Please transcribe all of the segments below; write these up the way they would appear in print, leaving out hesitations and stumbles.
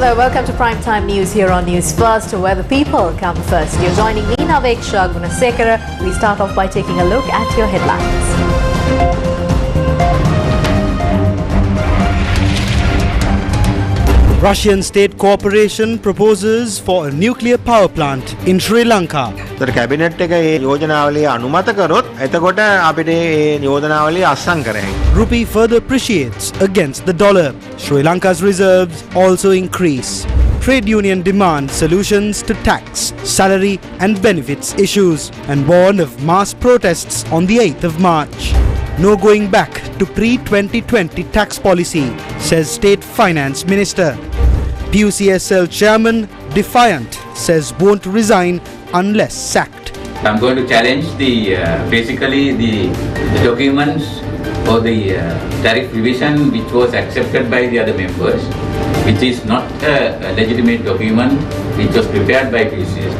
Hello, welcome to Primetime News here on News First, where the people come first. You're joining me, Naveksha Gunasekara. We start off by taking a look at your headlines. Russian state corporation proposes for a nuclear power plant in Sri Lanka. The cabinet එක ඒ යෝජනාවලිය අනුමත කරොත් එතකොට අපිට ඒ යෝජනාවලිය අත්සන් කරන්නේ. Rupee further appreciates against the dollar. Sri Lanka's reserves also increase. Trade union demand solutions to tax, salary and benefits issues and warn of mass protests on the 8th of March. No going back to pre-2020 tax policy, says State Finance Minister. PUCSL chairman, defiant, says won't resign unless sacked. I'm going to challenge basically the documents for the tariff revision which was accepted by the other members, which is not a legitimate document which was prepared by PUCSL.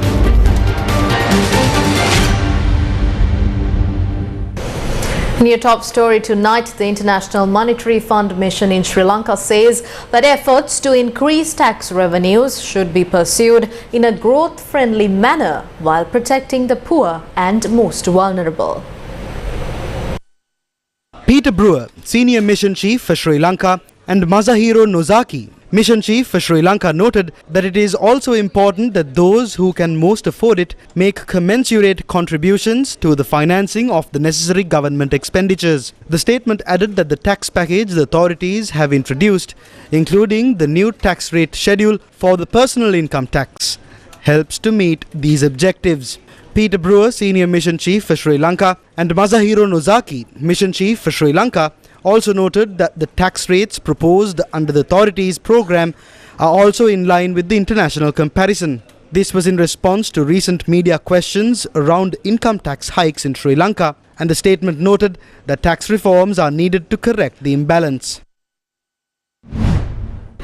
In your top story tonight, the International Monetary Fund mission in Sri Lanka says that efforts to increase tax revenues should be pursued in a growth-friendly manner while protecting the poor and most vulnerable. Peter Brewer, Senior Mission Chief for Sri Lanka, and Masahiro Nozaki, Mission Chief for Sri Lanka, noted that it is also important that those who can most afford it make commensurate contributions to the financing of the necessary government expenditures. The statement added that the tax package the authorities have introduced, including the new tax rate schedule for the personal income tax, helps to meet these objectives. Peter Brewer, Senior Mission Chief for Sri Lanka, and Masahiro Nozaki, Mission Chief for Sri Lanka, also noted that the tax rates proposed under the authorities' program are also in line with the international comparison. This was in response to recent media questions around income tax hikes in Sri Lanka, and the statement noted that tax reforms are needed to correct the imbalance.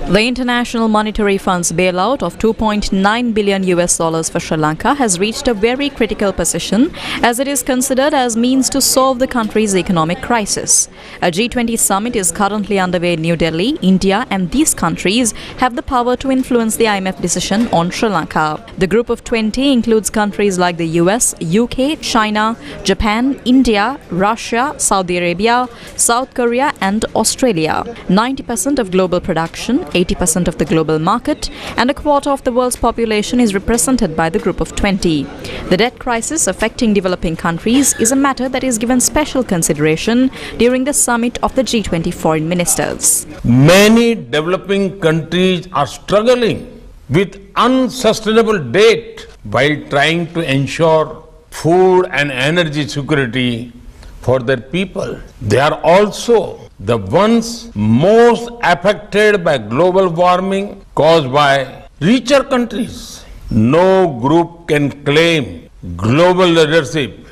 The International Monetary Fund's bailout of $2.9 billion for Sri Lanka has reached a very critical position as it is considered as means to solve the country's economic crisis. A G20 summit is currently underway in New Delhi. India and these countries have the power to influence the IMF decision on Sri Lanka. The group of 20 includes countries like the US, UK, China, Japan, India, Russia, Saudi Arabia, South Korea and Australia. 90% of global production, 80% of the global market and a quarter of the world's population is represented by the group of 20. The debt crisis affecting developing countries is a matter that is given special consideration during the summit of the G20 foreign ministers. Many developing countries are struggling with unsustainable debt while trying to ensure food and energy security for their people. They are also the ones most affected by global warming caused by richer countries. No group can claim global leadership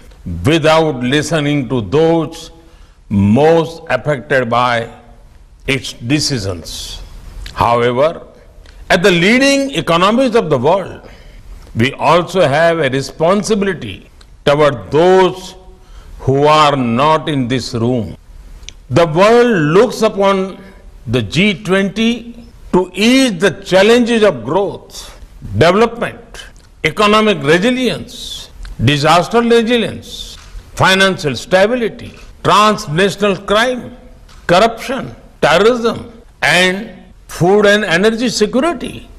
without listening to those most affected by its decisions. However, as the leading economies of the world, we also have a responsibility toward those who are not in this room. The world looks upon the G20 to ease the challenges of growth, development, economic resilience, disaster resilience, financial stability, transnational crime, corruption, terrorism, and food and energy security.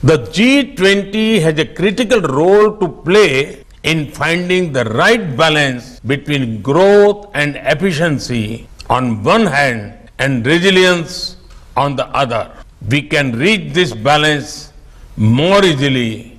The G20 has a critical role to play in finding the right balance between growth and efficiency on one hand and resilience on the other. We can reach this balance more easily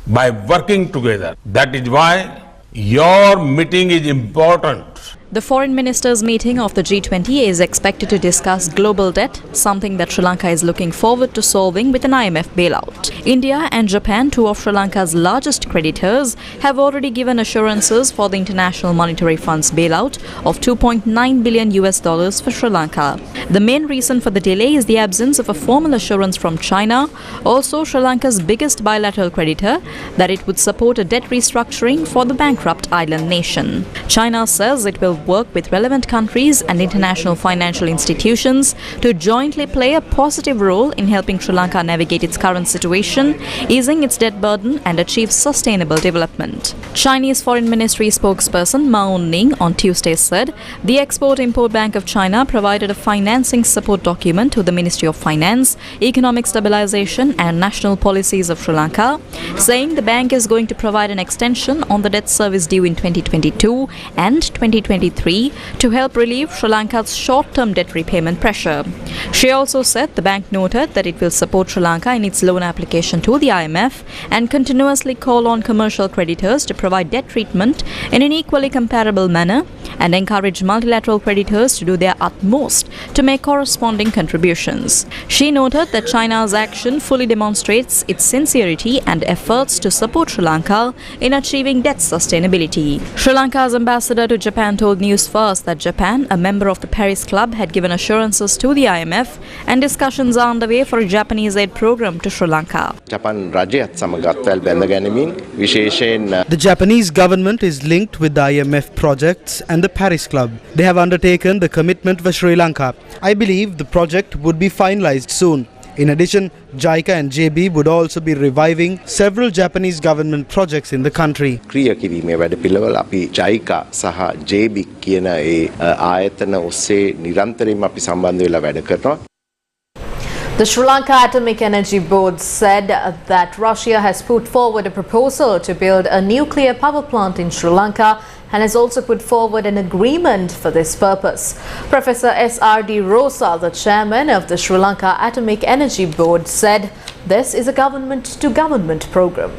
by working together. That is why your meeting is important. The foreign ministers meeting of the G20 is expected to discuss global debt, something that Sri Lanka is looking forward to solving with an IMF bailout. India and Japan, two of Sri Lanka's largest creditors, have already given assurances for the International Monetary Fund's bailout of $2.9 billion for Sri Lanka. The main reason for the delay is the absence of a formal assurance from China, also Sri Lanka's biggest bilateral creditor, that it would support a debt restructuring for the bankrupt island nation. China says it will work with relevant countries and international financial institutions to jointly play a positive role in helping Sri Lanka navigate its current situation, easing its debt burden and achieve sustainable development. Chinese Foreign Ministry spokesperson Mao Ning on Tuesday said the Export-Import Bank of China provided a financing support document to the Ministry of Finance, Economic Stabilization and National Policies of Sri Lanka, saying the bank is going to provide an extension on the debt service due in 2022 and 2023 to help relieve Sri Lanka's short-term debt repayment pressure. She also said the bank noted that it will support Sri Lanka in its loan application to the IMF and continuously call on commercial creditors to provide debt treatment in an equally comparable manner and encourage multilateral creditors to do their utmost to make corresponding contributions. She noted that China's action fully demonstrates its sincerity and efforts to support Sri Lanka in achieving debt sustainability. Sri Lanka's ambassador to Japan told Newsfirst that Japan, a member of the Paris Club, had given assurances to the IMF and discussions are underway for a Japanese aid program to Sri Lanka. The Japanese government is linked with the IMF projects and the Paris Club. They have undertaken the commitment for Sri Lanka. I believe the project would be finalized soon. In addition, JICA and JB would also be reviving several Japanese government projects in the country. ක්‍රියා කිරීමේ වැඩපිළිවෙල අපි JICA සහ JB කියන ඒ ආයතන ඔස්සේ නිරන්තරයෙන්ම අපි සම්බන්ධ වෙලා වැඩ කරනවා. The Sri Lanka Atomic Energy Board said that Russia has put forward a proposal to build a nuclear power plant in Sri Lanka and has also put forward an agreement for this purpose. Professor S.R.D. Rosa, the chairman of the Sri Lanka Atomic Energy Board, said this is a government-to-government program.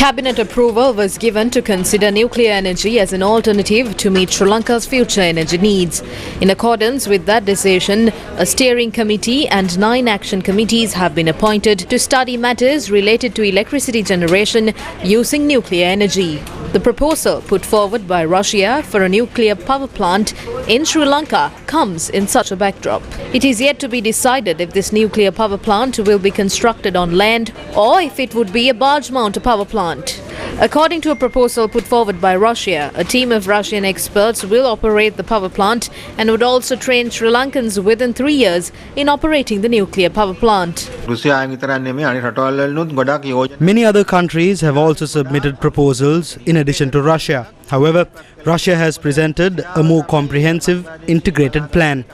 Cabinet approval was given to consider nuclear energy as an alternative to meet Sri Lanka's future energy needs. In accordance with that decision, a steering committee and 9 action committees have been appointed to study matters related to electricity generation using nuclear energy. The proposal put forward by Russia for a nuclear power plant in Sri Lanka comes in such a backdrop. It is yet to be decided if this nuclear power plant will be constructed on land or if it would be a barge-mount power plant. According to a proposal put forward by Russia, a team of Russian experts will operate the power plant and would also train Sri Lankans within 3 years in operating the nuclear power plant. Many other countries have also submitted proposals in addition to Russia. However, Russia has presented a more comprehensive, integrated plan.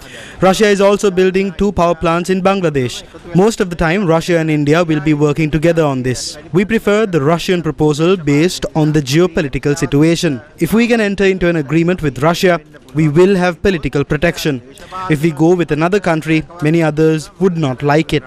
Russia is also building 2 power plants in Bangladesh. Most of the time, Russia and India will be working together on this. We prefer the Russian proposal based on the geopolitical situation. If we can enter into an agreement with Russia, we will have political protection. If we go with another country, many others would not like it.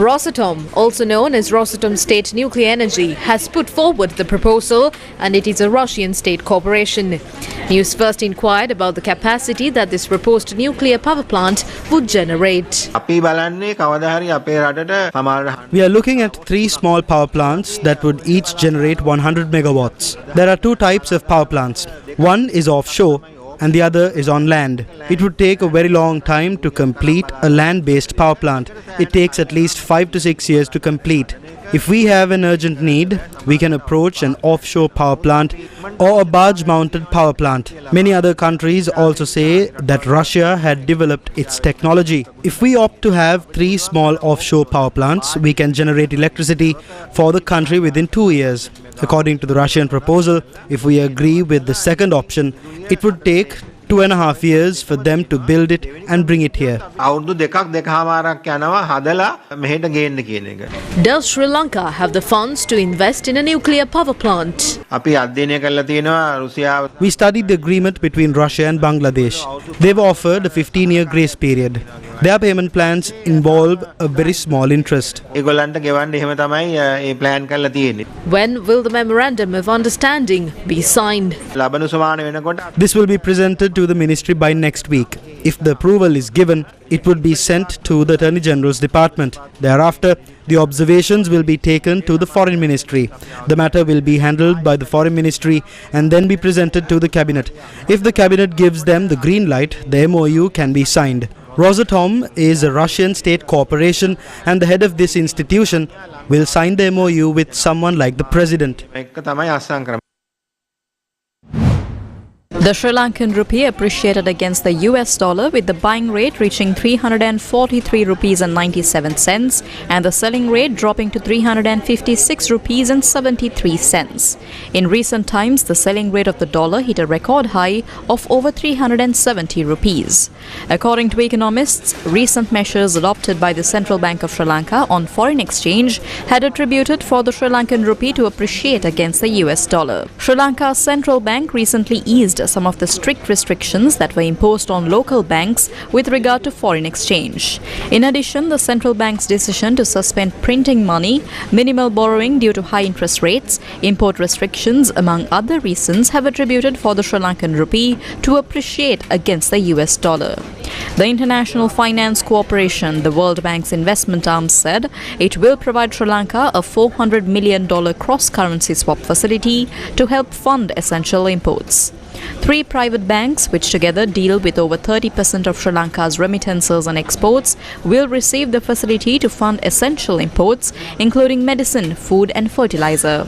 Rosatom, also known as Rosatom State Nuclear Energy, has put forward the proposal and it is a Russian state corporation. Newsfirst inquired about the capacity that this proposed nuclear power plant would generate. අපි බලන්නේ කවදා හරි අපේ රටට සමහර We are looking at 3 small power plants that would each generate 100 megawatts. There are 2 types of power plants. One is offshore and the other is on land. It would take a very long time to complete a land-based power plant. It takes at least 5 to 6 years to complete. If we have an urgent need, we can approach an offshore power plant or a barge-mounted power plant. Many other countries also say that Russia had developed its technology. If we opt to have 3 small offshore power plants, we can generate electricity for the country within 2 years. According to the Russian proposal, if we agree with the second option, it would take 2.5 years for them to build it and bring it here. Does Sri Lanka have the funds to invest in a nuclear power plant? We studied the agreement between Russia and Bangladesh. They've offered a 15-year grace period. Their payment plans involve a very small interest. ඒගොල්ලන්ට ගෙවන්න එහෙම තමයි ඒ plan කරලා තියෙන්නේ. When will the memorandum of understanding be signed? ලබන සුමාන වෙනකොට This will be presented to the ministry by next week. If the approval is given, it would be sent to the Attorney General's Department. Thereafter, the observations will be taken to the Foreign Ministry. The matter will be handled by the Foreign Ministry and then be presented to the Cabinet. If the Cabinet gives them the green light, the MOU can be signed. Rosatom is a Russian state corporation, and the head of this institution will sign the MOU with someone like the president. එක තමයි අස්සම් කරන්නේ. The Sri Lankan rupee appreciated against the US dollar, with the buying rate reaching 343 rupees and 97 cents and the selling rate dropping to 356 rupees and 73 cents. In recent times, the selling rate of the dollar hit a record high of over 370 rupees. According to economists, recent measures adopted by the Central Bank of Sri Lanka on foreign exchange had attributed for the Sri Lankan rupee to appreciate against the US dollar. Sri Lanka's central bank recently eased some of the strict restrictions that were imposed on local banks with regard to foreign exchange. In addition, the central bank's decision to suspend printing money, minimal borrowing due to high interest rates, import restrictions, among other reasons, have attributed for the Sri Lankan rupee to appreciate against the US dollar. The International Finance Corporation, the World Bank's investment arm, said it will provide Sri Lanka a $400 million cross-currency swap facility to help fund essential imports. 3 private banks, which together deal with over 30% of Sri Lanka's remittances and exports, will receive the facility to fund essential imports, including medicine, food and fertilizer.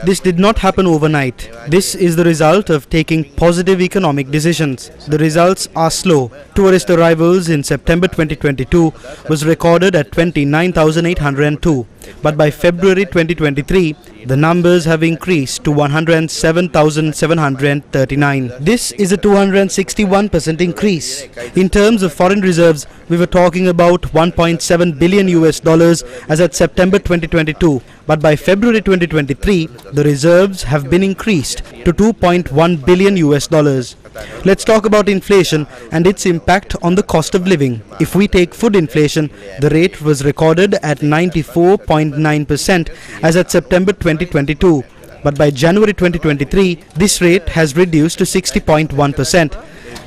This did not happen overnight. This is the result of taking positive economic decisions. The results are slow. Tourist arrivals in September 2022 was recorded at 29,802. But by February 2023, the numbers have increased to 107,739. This is a 261% increase. In terms of foreign reserves, we were talking about 1.7 billion US dollars as at September 2022. But by February 2023, the reserves have been increased to 2.1 billion US dollars. Let's talk about inflation and its impact on the cost of living. If we take food inflation, the rate was recorded at 94.9% as at September 2022. But by January 2023, this rate has reduced to 60.1%.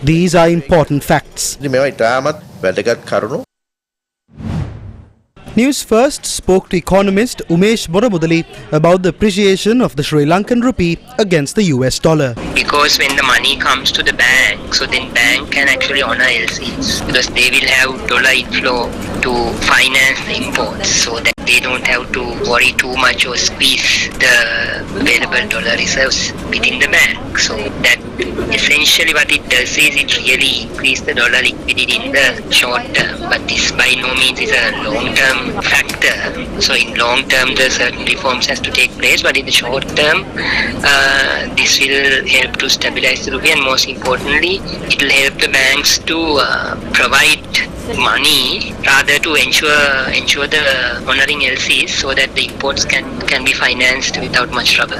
These are important facts. News First spoke to economist Umesh Boramudali about the appreciation of the Sri Lankan rupee against the US dollar. Because when the money comes to the bank, so then bank can actually honor LCs because they will have dollar inflow to finance the imports, so that they don't have to worry too much or squeeze the available dollar reserves within the bank. So that essentially what it does is it really increases the dollar liquidity in the short term, but this by no means is a long-term factor. So in long term, the certain reforms has to take place, but in the short term, this will help to stabilize the rupee, and most importantly, it will help the banks to provide money rather to ensure the honoring LCs, so that the imports can be financed without much trouble.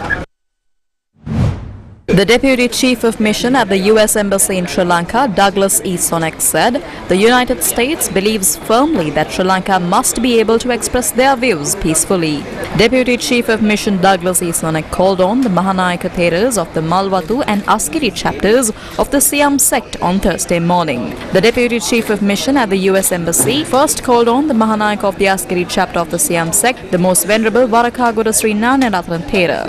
The Deputy Chief of Mission at the US Embassy in Sri Lanka, Douglas E. Sonek, said the United States believes firmly that Sri Lanka must be able to express their views peacefully. Deputy Chief of Mission Douglas E. Sonek called on the Mahanayaka Theras of the Malwatu and Askiri chapters of the Siam sect on Thursday morning. The Deputy Chief of Mission at the US Embassy first called on the Mahanayaka of the Askiri chapter of the Siam sect, the most venerable Varakagoda Sri Nanyarathan Thera.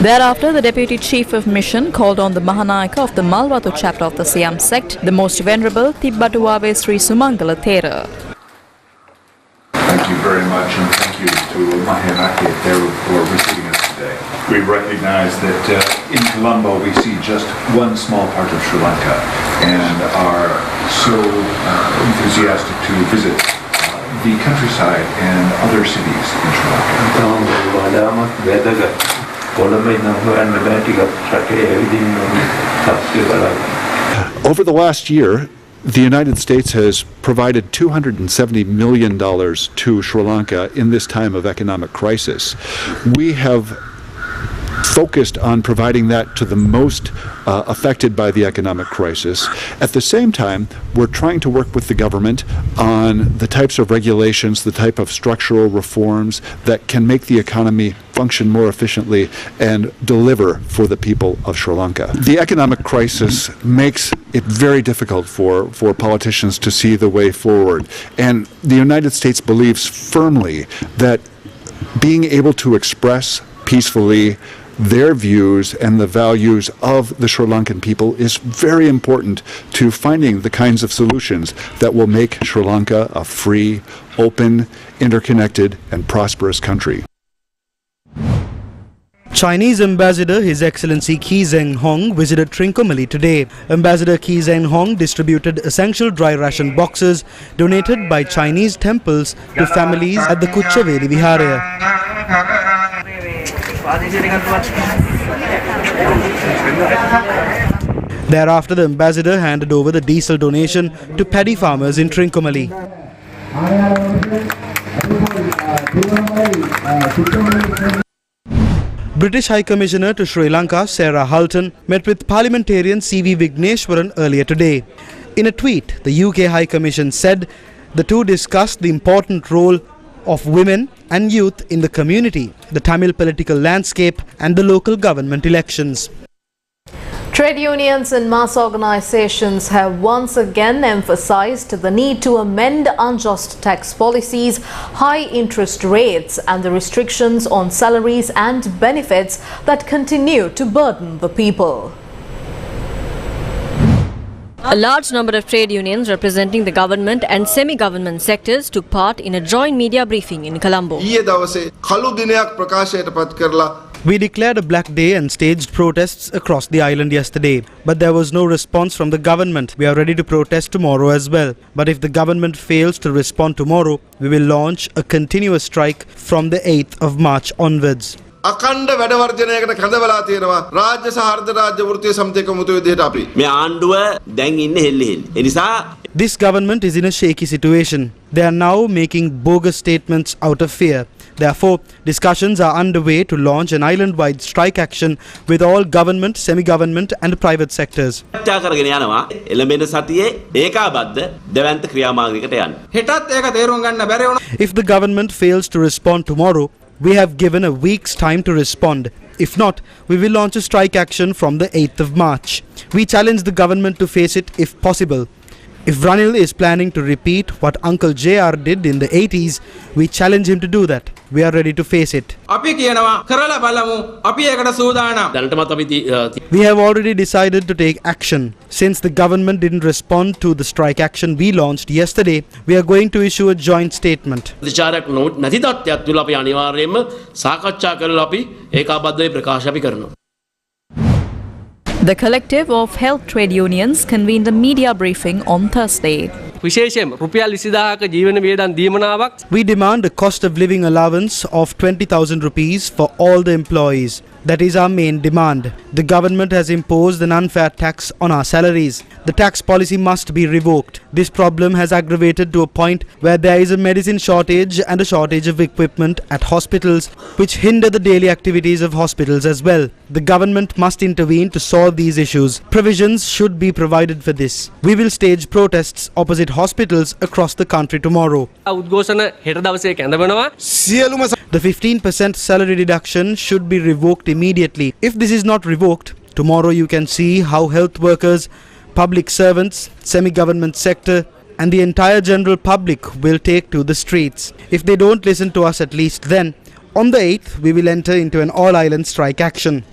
Thereafter, the Deputy Chief of Mission called on the Mahanayaka of the Malwatu chapter of the Siam sect, the most venerable Tibbatuave Sri Sumangala Thera. Thank you very much, and thank you to Mahanayaka Thera for receiving us today. We recognize that in Colombo we see just one small part of Sri Lanka and are so enthusiastic to visit the countryside and other cities in Sri Lanka. Over the last year, the United States has provided $270 million to Sri Lanka in this time of economic crisis. We have focused on providing that to the most affected by the economic crisis. At the same time, we're trying to work with the government on the types of regulations, the type of structural reforms that can make the economy function more efficiently and deliver for the people of Sri Lanka. The economic crisis makes it very difficult for politicians to see the way forward. And the United States believes firmly that being able to express peacefully their views and the values of the Sri Lankan people is very important to finding the kinds of solutions that will make Sri Lanka a free, open, interconnected, and prosperous country. Chinese Ambassador His Excellency Ki Zhenghong visited Trincomalee today. Ambassador Ki Zhenghong distributed essential dry ration boxes donated by Chinese temples to families at the Kuchaveli Viharaya. Thereafter, the ambassador handed over the diesel donation to paddy farmers in Trincomalee. British High Commissioner to Sri Lanka, Sarah Hulton, met with parliamentarian C.V. Vigneshwaran earlier today. In a tweet, the UK High Commission said the two discussed the important role of women and youth in the community, the Tamil political landscape and the local government elections. Trade unions and mass organizations have once again emphasized the need to amend unjust tax policies, high interest rates and the restrictions on salaries and benefits that continue to burden the people. A large number of trade unions representing the government and semi-government sectors took part in a joint media briefing in Colombo. We declared a black day and staged protests across the island yesterday, but there was no response from the government. We are ready to protest tomorrow as well. But if the government fails to respond tomorrow, we will launch a continuous strike from the 8th of March onwards. අකණ්ඩ වැඩ වර්ජනයකට කැඳවලා තියෙනවා රාජ්‍ය සහ අර්ධ රාජ්‍ය වෘත්තීය සමිතියක මුතු විදිහට අපි මේ ආණ්ඩුව දැන් ඉන්නේ හෙල්ලි හෙල්ලි. ඒ නිසා This government is in a shaky situation. They are now making bogus statements out of fear. Therefore, discussions are underway to launch an island-wide strike action with all government, semi-government and private sectors. කරගෙන යනවා එළඹෙන සතියේ ඒකාබද්ධ දෙවන්ත ක්‍රියාමාර්ගයකට යන්න. හෙටත් ඒක තේරුම් ගන්න බැරි වුණා. If the government fails to respond tomorrow, we have given a week's time to respond. If not, we will launch a strike action from the 8th of March. We challenge the government to face it if possible. If Ranil is planning to repeat what Uncle JR did in the 80s, we challenge him to do that. We are ready to face it. We have already decided to take action. Since the government didn't respond to the strike action we launched yesterday, we are going to issue a joint statement. The collective of health trade unions convened a media briefing on Thursday. We demand a cost of living allowance of 20,000 rupees for all the employees. That is our main demand. The government has imposed an unfair tax on our salaries. The tax policy must be revoked. This problem has aggravated to a point where there is a medicine shortage and a shortage of equipment at hospitals, which hinder the daily activities of hospitals as well. The government must intervene to solve these issues. Provisions should be provided for this. We will stage protests opposite hospitals across the country tomorrow. The 15% salary deduction should be revoked immediately. If this is not revoked, tomorrow you can see how health workers, public servants, semi-government sector and the entire general public will take to the streets. If they don't listen to us at least then, on the 8th we will enter into an all-island strike action.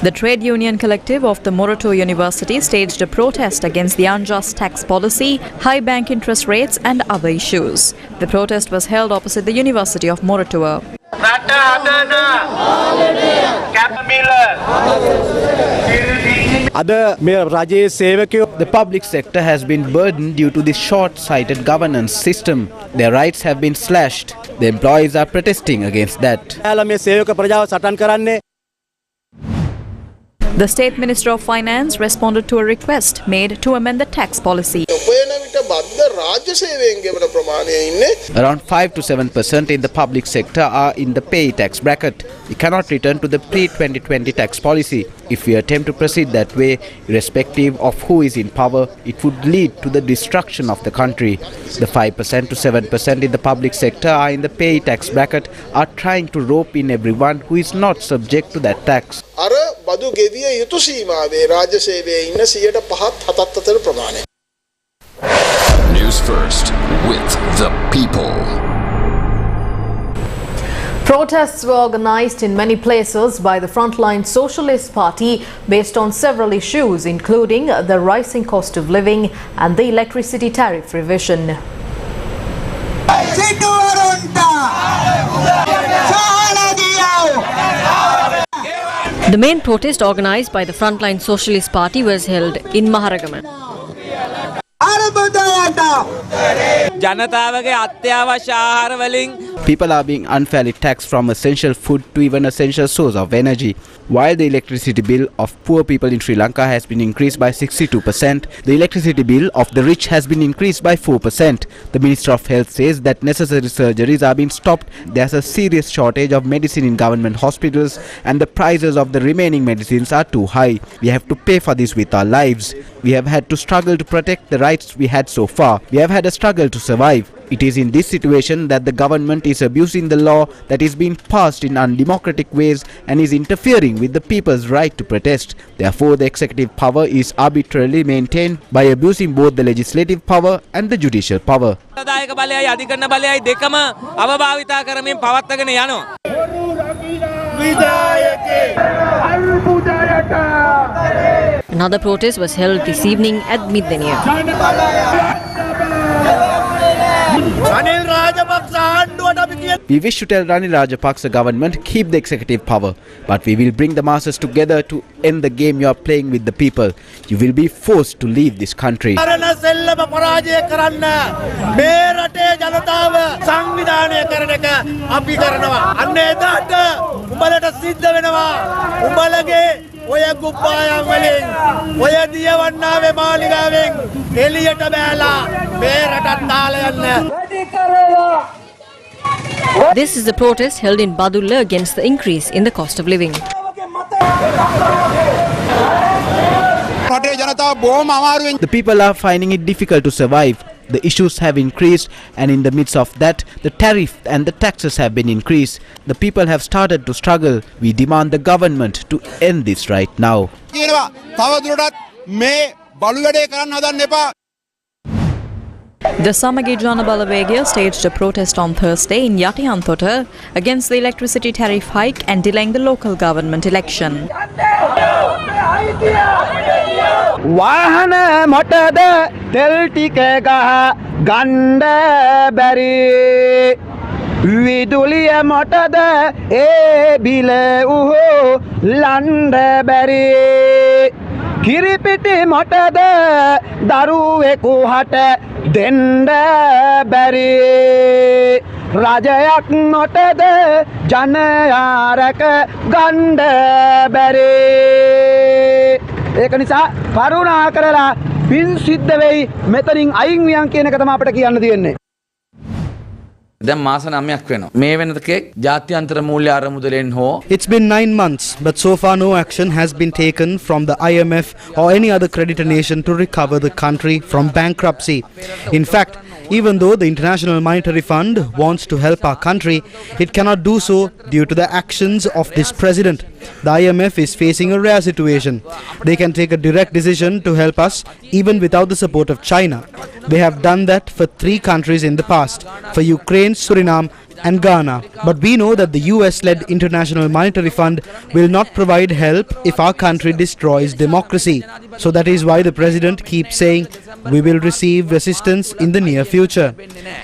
The trade union collective of the Moratuwa University staged a protest against the unjust tax policy, high bank interest rates and other issues. The protest was held opposite the University of Moratuwa. The public sector has been burdened due to the short-sighted governance system. Their rights have been slashed. The employees are protesting against that. The State Minister of Finance responded to a request made to amend the tax policy. Around 5 to 7% in the public sector are in the pay tax bracket. We cannot return to the pre-2020 tax policy. If we attempt to proceed that way, irrespective of who is in power, it would lead to the destruction of the country. The 5% to 7% in the public sector are in the pay tax bracket are trying to rope in everyone who is not subject to that tax. News First with the people. Protests were organized in many places by the Frontline Socialist Party based on several issues, including the rising cost of living and the electricity tariff revision. The main protest organized by the Frontline Socialist Party was held in Maharagama. People are being unfairly taxed from essential food to even essential source of energy. While the electricity bill of poor people in Sri Lanka has been increased by 62%, the electricity bill of the rich has been increased by 4%. The Minister of Health says that necessary surgeries are being stopped. There's a serious shortage of medicine in government hospitals and the prices of the remaining medicines are too high. We have to pay for this with our lives. We have had to struggle to protect the rights we had so far. We have had a struggle to survive. It is in this situation that the government is abusing the law that is being passed in undemocratic ways and is interfering with the people's right to protest. Therefore, the executive power is arbitrarily maintained by abusing both the legislative power and the judicial power. Another protest was held this evening at Middenniya. We wish to tell Ranil Rajapaksa government keep the executive power, but we will bring the masses together to end the game you are playing with the people. You will be forced to leave this country. This is the protest held in Badulla against the increase in the cost of living. The people are finding it difficult to survive. The issues have increased, and in the midst of that, the tariff and the taxes have been increased. The people have started to struggle. We demand the government to end this right now. The Samagi Jana Balawegya staged a protest on Thursday in Yatihantota against the electricity tariff hike and delaying the local government election. Wahana motada tel tike gaha ganda bari viduliya motada e bile uho landa bari kiripiti motada daruweku hata denda bari rajayak motada janayaraka ganda bari ඒක නිසා කරුණා කරලා පින් සිද්ධ වෙයි මෙතනින් අයින් වියන් කියන එක තමයි අපිට කියන්න තියෙන්නේ. දැන් මාස 9ක් වෙනවා. මේ වෙනතකේ ජාත්‍යන්තර මූල්‍ය අරමුදලෙන් හෝ It's been 9 months, but so far no action has been taken from the IMF or any other creditor nation to recover the country from bankruptcy. In fact, even though the International Monetary Fund wants to help our country, it cannot do so due to the actions of this president. The IMF is facing a rare situation. They can take a direct decision to help us even without the support of China. They have done that for 3 countries in the past, for Ukraine, Suriname and Ghana. But we know that the US-led International Monetary Fund will not provide help if our country destroys democracy. So that is why the president keeps saying we will receive assistance in the near future.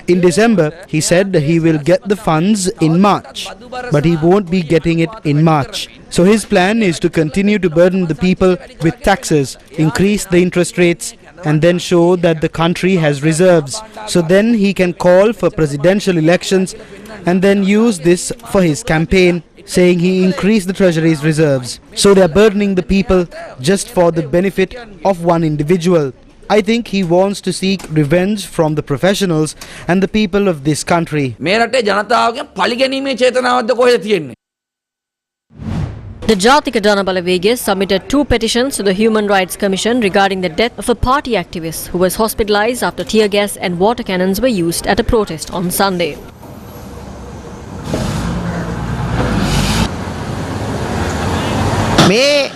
In December, he said he will get the funds in March, but he won't be getting it in March. So his plan is to continue to burden the people with taxes, increase the interest rates, and then show that the country has reserves. So then he can call for presidential elections and then use this for his campaign saying he increased the treasury's reserves. So they are burdening the people just for the benefit of one individual. I think he wants to seek revenge from the professionals and the people of this country. The Jathika Danabalawege submitted 2 petitions to the Human Rights Commission regarding the death of a party activist who was hospitalized after tear gas and water cannons were used at a protest on Sunday. We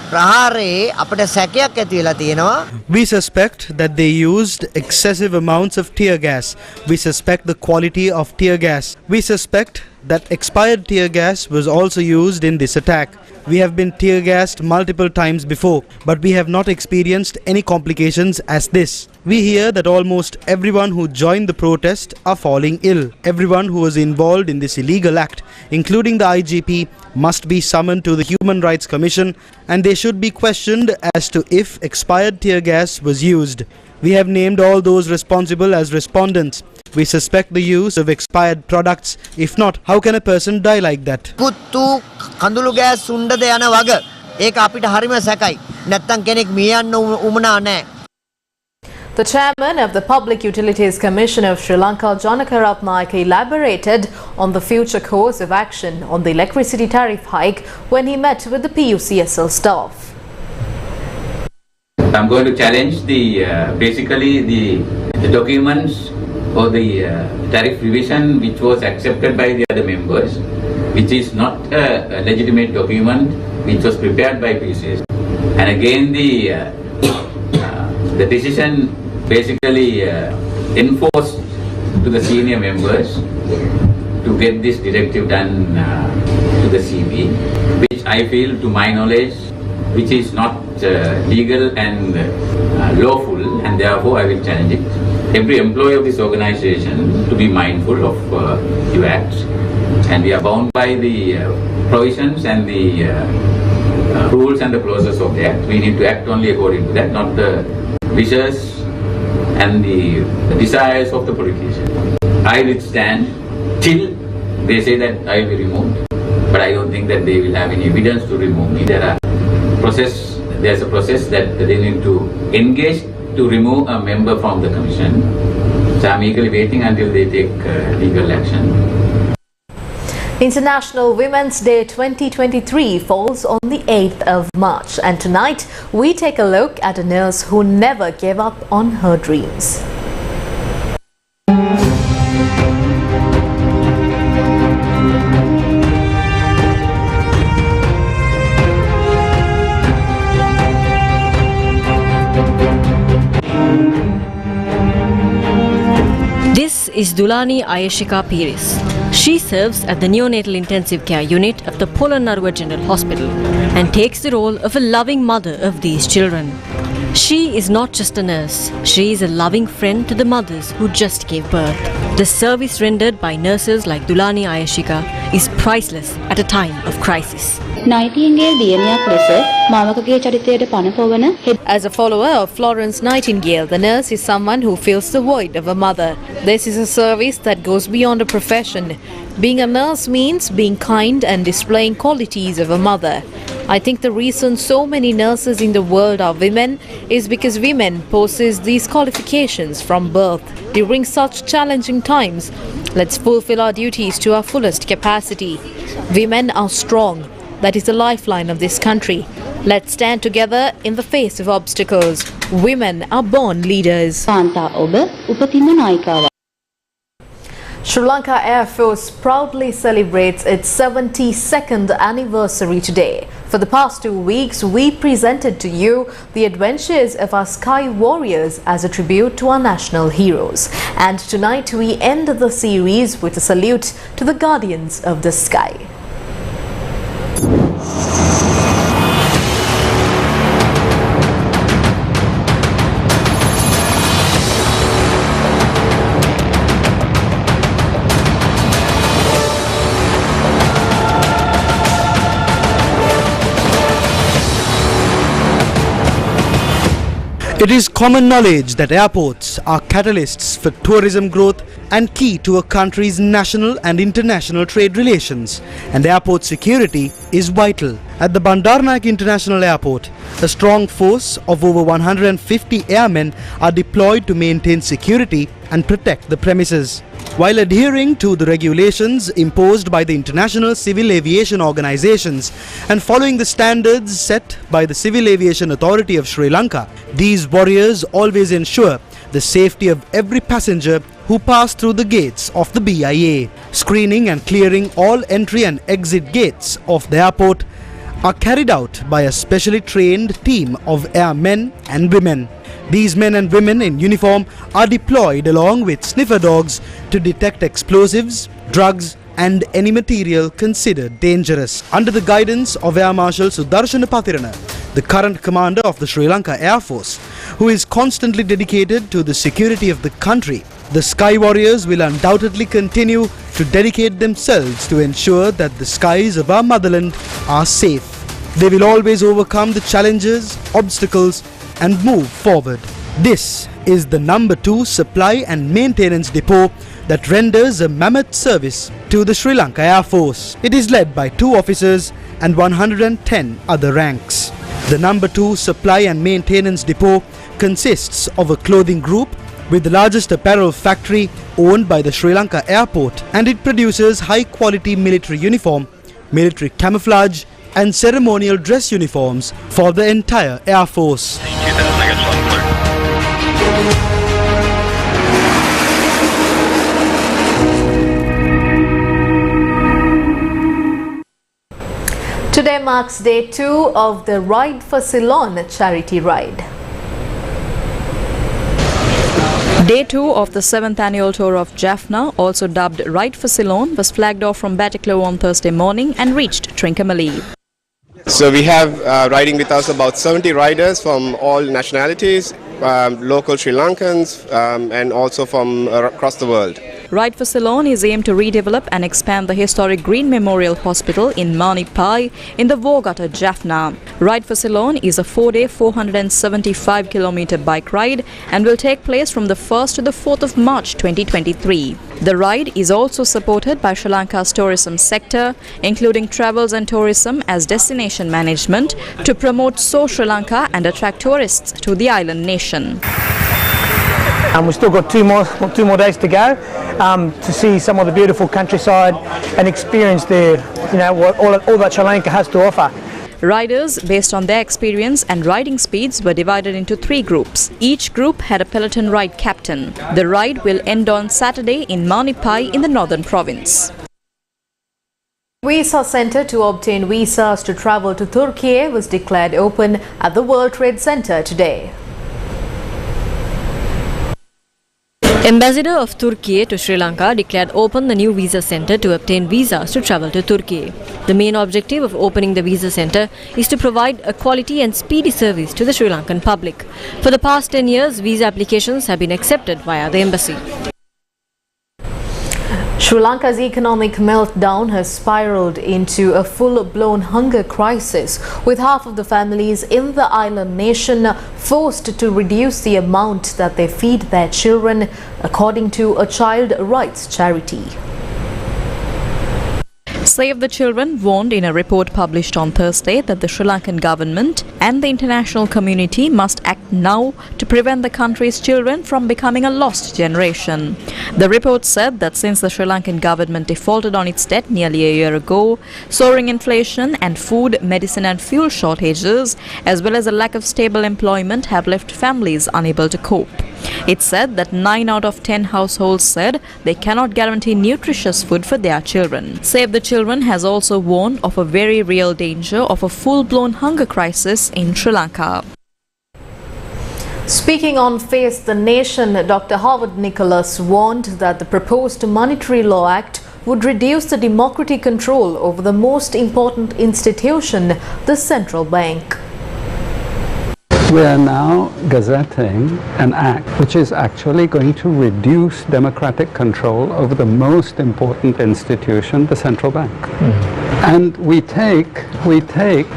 suspect that they used excessive amounts of tear gas. We suspect the quality of tear gas. We suspect that expired tear gas was also used in this attack. We have been tear gassed multiple times before, but we have not experienced any complications as this. We hear that almost everyone who joined the protest are falling ill. Everyone who was involved in this illegal act, including the IGP, must be summoned to the Human Rights Commission, and they should be questioned as to if expired tear gas was used. We have named all those responsible as respondents. We suspect the use of expired products. If not, how can a person die like that? The chairman of the Public Utilities Commission of Sri Lanka, Janaka Ratnayaka, elaborated on the future course of action on the electricity tariff hike when he met with the PUCSL staff. I'm going to challenge basically the documents or the tariff revision which was accepted by the other members, which is not a legitimate document which was prepared by PCS. And again the decision basically enforced to the senior members to get this directive done to the CB, which I feel, to my knowledge, which is not legal and lawful, and therefore I will challenge it. Every employee of this organization to be mindful of your acts, and we are bound by the provisions and the rules and the process of the act. We need to act only according to that, not the wishes and the desires of the politician. I will stand till they say that I will be removed, but I don't think that they will have any evidence to remove me. There's a process that they need to engage to remove a member from the commission. So I'm eagerly waiting until they take legal action. International Women's Day 2023 falls on the 8th of March, and tonight we take a look at a nurse who never gave up on her dreams. This is Dulani Ayeshika Piris. She serves at the neonatal intensive care unit of the Polonnaruwa General Hospital and takes the role of a loving mother of these children. She is not just a nurse, she is a loving friend to the mothers who just gave birth. The service rendered by nurses like Dulani Ayeshika is priceless at a time of crisis. As a follower of Florence Nightingale, the nurse is someone who fills the void of a mother. This is a service that goes beyond a profession. Being a nurse means being kind and displaying qualities of a mother. I think the reason so many nurses in the world are women is because women possess these qualifications from birth. During such challenging times, let's fulfill our duties to our fullest capacity. Women are strong. That is the lifeline of this country. Let's stand together in the face of obstacles. Women are born leaders. Sri Lanka Air Force proudly celebrates its 72nd anniversary today. For the past 2 weeks, we presented to you the adventures of our sky warriors as a tribute to our national heroes. And tonight we end the series with a salute to the guardians of the sky. It is common knowledge that airports are catalysts for tourism growth and key to a country's national and international trade relations, and airport security is vital. At the Bandaranaike International Airport, a strong force of over 150 airmen are deployed to maintain security and protect the premises. While adhering to the regulations imposed by the international civil aviation organizations and following the standards set by the Civil Aviation Authority of Sri Lanka, these warriors always ensure the safety of every passenger who pass through the gates of the BIA. Screening and clearing all entry and exit gates of the airport are carried out by a specially trained team of airmen and women. These men and women in uniform are deployed along with sniffer dogs to detect explosives, drugs and any material considered dangerous. Under the guidance of Air Marshal Sudarshana Pathirana, the current commander of the Sri Lanka Air Force, who is constantly dedicated to the security of the country, the Sky Warriors will undoubtedly continue to dedicate themselves to ensure that the skies of our motherland are safe. They will always overcome the challenges, obstacles and move forward. This is the number 2 supply and maintenance depot that renders a mammoth service to the Sri Lanka Air Force. It is led by 2 officers and 110 other ranks. The number 2 supply and maintenance depot consists of a clothing group with the largest apparel factory owned by the Sri Lanka Airport, and it produces high quality military uniform, military camouflage and ceremonial dress uniforms for the entire Air Force. Today marks day 2 of the Ride for Ceylon charity ride. Day 2 of the 7th annual tour of Jaffna, also dubbed Ride for Ceylon, was flagged off from Batticaloa on Thursday morning and reached Trincomalee. So we have riding with us about 70 riders from all nationalities, local Sri Lankans and also from across the world. Ride for Ceylon is aimed to redevelop and expand the historic Green Memorial Hospital in Manipai in the Vogata, Jaffna. Ride for Ceylon is a 4-day, 475-kilometer bike ride and will take place from the 1st to the 4th of March 2023. The ride is also supported by Sri Lanka's tourism sector, including travels and tourism as destination management, to promote So Sri Lanka and attract tourists to the island nation. We've still got two more days to go to see some of the beautiful countryside and experience all that Sri Lanka has to offer. Riders, based on their experience and riding speeds, were divided into 3 groups. Each group had a peloton ride captain. The ride will end on Saturday in Manipai in the northern province. Visa Center to obtain visas to travel to Turkey was declared open at the World Trade Center today. Ambassador of Turkey to Sri Lanka declared open the new visa center to obtain visas to travel to Turkey. The main objective of opening the visa center is to provide a quality and speedy service to the Sri Lankan public. For the past 10 years, visa applications have been accepted via the embassy. Sri Lanka's economic meltdown has spiraled into a full-blown hunger crisis, with half of the families in the island nation forced to reduce the amount that they feed their children, according to a child rights charity. Save the Children warned in a report published on Thursday that the Sri Lankan government and the international community must act now to prevent the country's children from becoming a lost generation. The report said that since the Sri Lankan government defaulted on its debt nearly a year ago, soaring inflation and food, medicine and fuel shortages, as well as a lack of stable employment, have left families unable to cope. It said that 9 out of 10 households said they cannot guarantee nutritious food for their children. Save the Children has also warned of a very real danger of a full-blown hunger crisis in Sri Lanka. Speaking on Face the Nation, Dr. Howard Nicholas warned that the proposed Monetary Law Act would reduce the democratic control over the most important institution, the central bank. We are now gazetting an act which is actually going to reduce democratic control over the most important institution, the central bank. And we take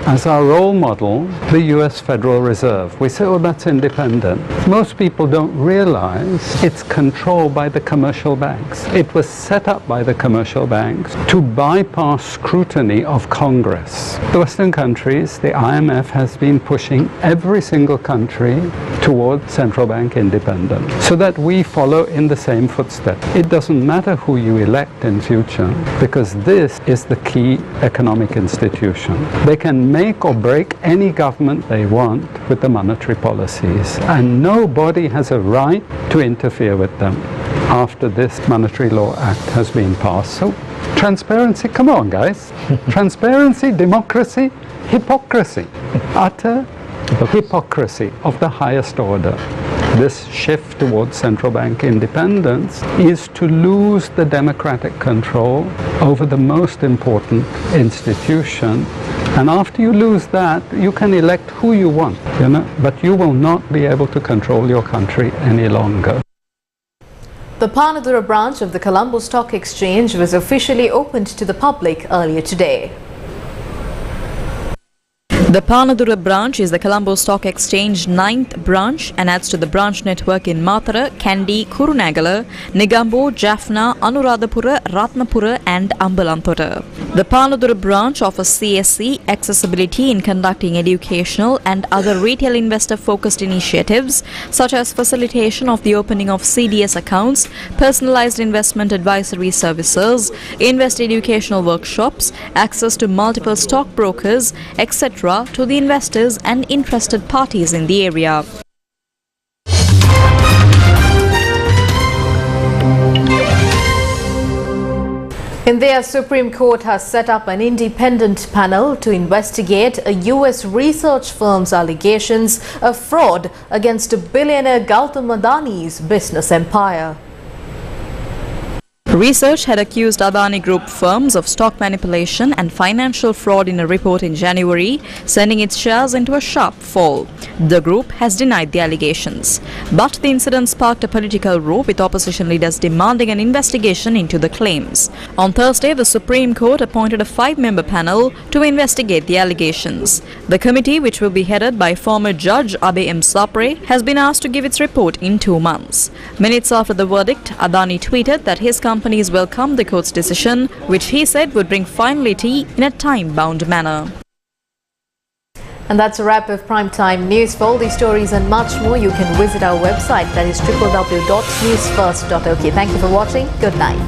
as our role model the US Federal Reserve. We say, oh, that's independent. Most people don't realize it's controlled by the commercial banks. It was set up by the commercial banks to bypass scrutiny of Congress. The Western countries, the IMF has been pushing every single country towards central bank independence so that we follow in the same footsteps. It doesn't matter who you elect in future because this is the key economic institution. They can make or break any government they want with the monetary policies, and nobody has a right to interfere with them after this Monetary Law Act has been passed. So transparency, come on guys. Transparency, democracy, hypocrisy. Utter hypocrisy of the highest order. This shift towards central bank independence is to lose the democratic control over the most important institution. And after you lose that, you can elect who you want, but you will not be able to control your country any longer. The Panadura branch of the Colombo Stock Exchange was officially opened to the public earlier today. The Panadura branch is the Colombo Stock Exchange 9th branch and adds to the branch network in Mathara, Kandy, Kurunegala, Negombo, Jaffna, Anuradhapura, Ratnapura and Ambalanthota. The Panadura branch offers CSC accessibility in conducting educational and other retail investor-focused initiatives such as facilitation of the opening of CDS accounts, personalized investment advisory services, invest educational workshops, access to multiple stockbrokers, etc. to the investors and interested parties in the area. India's Supreme Court has set up an independent panel to investigate a US research firm's allegations of fraud against billionaire Gautam Adani's business empire. Research had accused Adani Group firms of stock manipulation and financial fraud in a report in January, sending its shares into a sharp fall. The group has denied the allegations. But the incident sparked a political row, with opposition leaders demanding an investigation into the claims. On Thursday, the Supreme Court appointed a 5-member panel to investigate the allegations. The committee, which will be headed by former Judge Abe M. Sapre, has been asked to give its report in 2 months. Minutes after the verdict, Adani tweeted that his companies welcomed the court's decision, which he said would bring finality in a time-bound manner. And that's a wrap of Primetime News. For all these stories and much more, you can visit our website, that is www.newsfirst.lk. Thank you for watching. Good night.